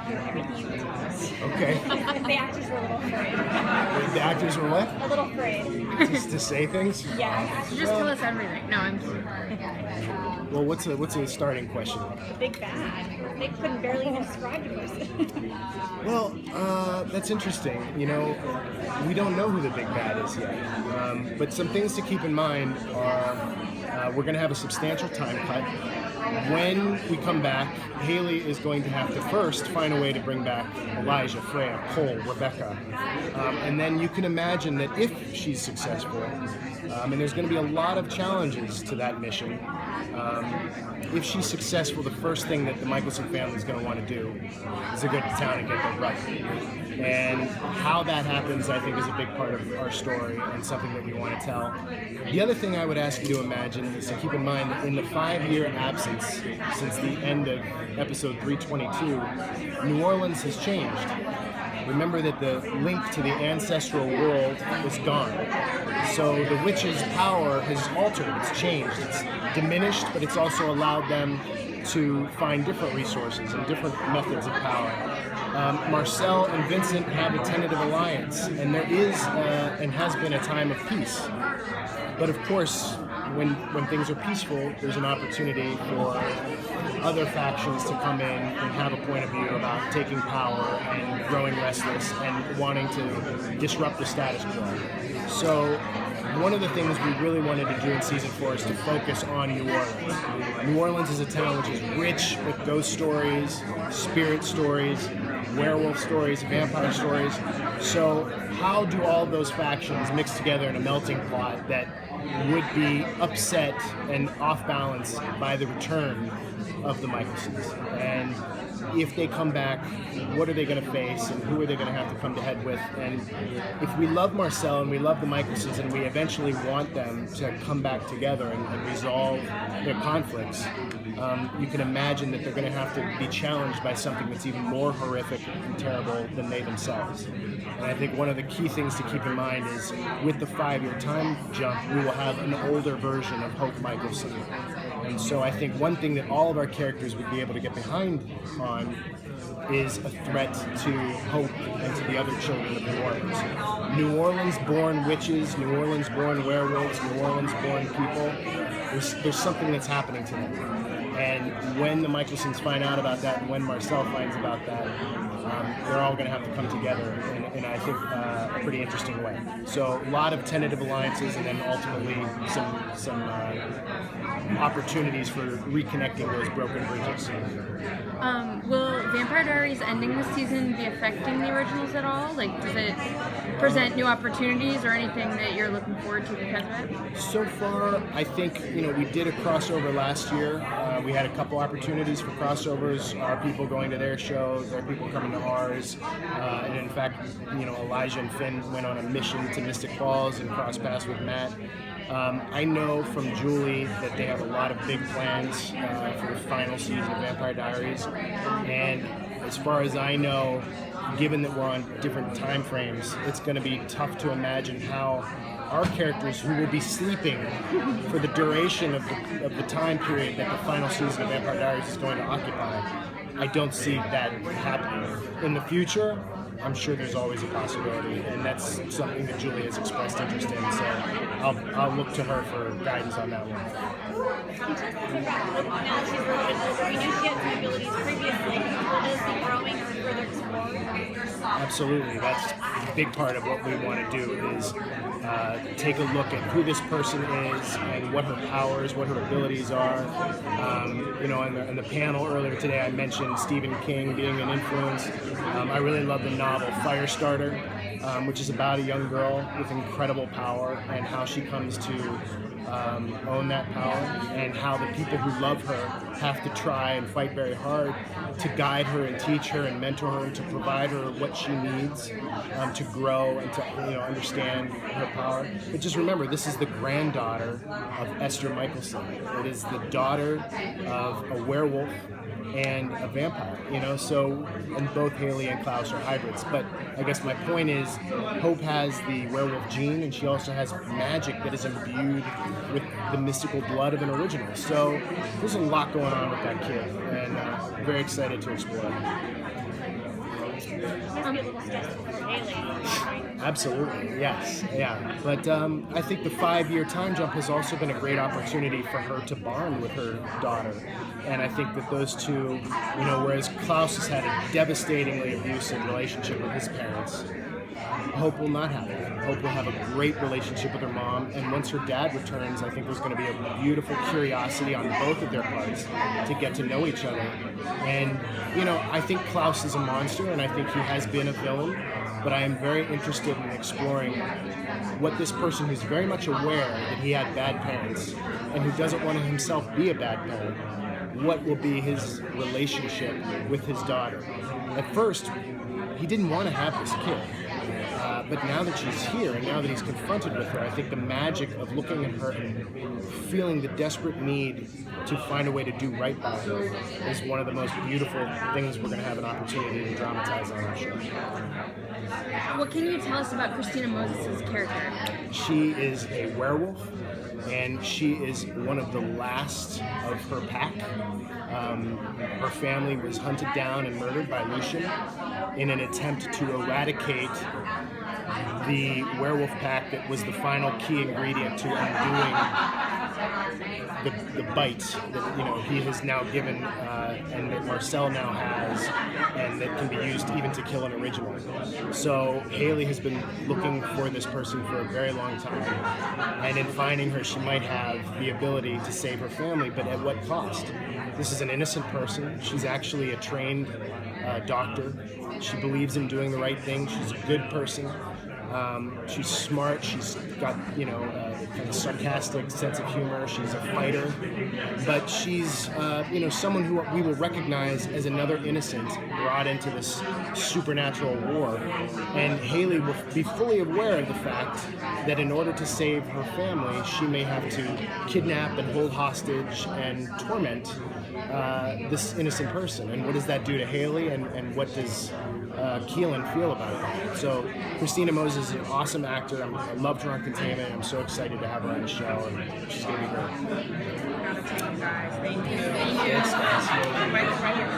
hear everything you tell us. Okay. The actors were a little afraid. The actors were what? A little afraid. Just to say things? Yeah. Just tell us everything. No, I'm kidding. Well, what's a starting question? The big bad. They couldn't barely even describe the person. Well, that's interesting. You know, we don't know who the big bad is yet. But some things to keep in mind are we're going to have a substantial time cut. When we come back, Haley is going to have to first find a way to bring back Elijah, Freya, Cole, Rebecca. And then you can imagine that if she's successful, and there's going to be a lot of challenges to that mission, if she's successful, the first thing that the Michelson family is going to want to do is to go to town and get their brother. And how that happens, I think, is a big part of our story and something that we want to tell. The other thing I would ask you to imagine is to keep in mind that in the 5-year absence since the end of episode 322, New Orleans has changed. Remember that the link to the ancestral world is gone. So the witch's power has altered, it's changed, it's diminished, but it's also allowed them to find different resources and different methods of power. Marcel and Vincent have a tentative alliance, and there is and has been a time of peace. But of course, when things are peaceful, there's an opportunity for other factions to come in and have a point of view about taking power and growing restless and wanting to disrupt the status quo. So one of the things we really wanted to do in season 4 is to focus on New Orleans. New Orleans is a town which is rich with ghost stories, spirit stories, werewolf stories, vampire stories. So how do all those factions mix together in a melting pot that would be upset and off balance by the return of the Michelsons? And if they come back, what are they going to face and who are they going to have to come to head with? And if we love Marcel and we love the Michelsons and we eventually want them to come back together and resolve their conflicts, you can imagine that they're going to have to be challenged by something that's even more horrific and terrible than they themselves. And I think one of the key things to keep in mind is with the 5-year time jump, we will have an older version of Hope Michelson. And so I think one thing that all of our characters would be able to get behind on is a threat to Hope and to the other children of New Orleans. New Orleans-born witches, New Orleans-born werewolves, New Orleans-born people, there's something that's happening to them. And when the Michelsons find out about that and when Marcel finds about that, they're all going to have to come together in I think, a pretty interesting way. So a lot of tentative alliances and then ultimately some opportunities for reconnecting those broken bridges. Will Vampire Diaries ending this season be affecting the originals at all? Like, does it present new opportunities or anything that you're looking forward to because of it? So far, I think, we did a crossover last year. We had a couple opportunities for crossovers. Our people going to their shows, their people coming to ours. And in fact, Elijah and Finn went on a mission to Mystic Falls and crossed paths with Matt. I know from Julie that they have a lot of big plans for the final season of Vampire Diaries. And as far as I know, given that we're on different time frames, it's going to be tough to imagine how our characters, who will be sleeping for the duration of the time period that the final season of Vampire Diaries is going to occupy, I don't see that happening. In the future, I'm sure there's always a possibility, and that's something that Julie has expressed interest in, so I'll look to her for guidance on that one. Now that she's a little bit older, we knew she had some abilities previously. Will those be growing or further explored? Absolutely. That's a big part of what we want to do is take a look at who this person is and what her powers, what her abilities are. In the panel earlier today, I mentioned Stephen King being an influence. I really love the novel Firestarter, which is about a young girl with incredible power and how she comes to own that power, and how the people who love her have to try and fight very hard to guide her and teach her and mentor her and to provide her what she needs to grow and to understand her power. But just remember, this is the granddaughter of Esther Michelson. It is the daughter of a werewolf and a vampire, and both Haley and Klaus are hybrids. But I guess my point is, Hope has the werewolf gene, and she also has magic that is imbued with the mystical blood of an original. So there's a lot going on with that kid, and very excited to explore it. Must be a little stressful for Haley. Absolutely, yes, yeah. But I think the 5-year time jump has also been a great opportunity for her to bond with her daughter. And I think that those two, whereas Klaus has had a devastatingly abusive relationship with his parents, Hope will not have it. Hope will have a great relationship with her mom, and once her dad returns, I think there's going to be a beautiful curiosity on both of their parts to get to know each other. And, I think Klaus is a monster, and I think he has been a villain, but I am very interested in exploring what this person who's very much aware that he had bad parents and who doesn't want to himself be a bad parent, what will be his relationship with his daughter. At first, he didn't want to have this kid. But now that she's here and now that he's confronted with her, I think the magic of looking at her and feeling the desperate need to find a way to do right by her is one of the most beautiful things we're going to have an opportunity to dramatize on our show. What can you tell us about Christina Moses' character? She is a werewolf, and she is one of the last of her pack. Her family was hunted down and murdered by Lucian in an attempt to eradicate the werewolf pack that was the final key ingredient to undoing the bite that he has now given and that Marcel now has, and that can be used even to kill an original. So Haley has been looking for this person for a very long time, and in finding her, she might have the ability to save her family, but at what cost? This is an innocent person. She's actually a trained doctor. She believes in doing the right thing. She's a good person. She's smart. She's got, a kind of sarcastic sense of humor. She's a fighter, but she's, someone who we will recognize as another innocent brought into this supernatural war. And Haley will be fully aware of the fact that in order to save her family, she may have to kidnap and hold hostage and torment this innocent person. And what does that do to Haley, and what does Keelan feel about that? So Christina Moses is an awesome actor. I loved her on Containment. I'm so excited to have her on the show, and she's going to be great. Thank you. Thanks, guys.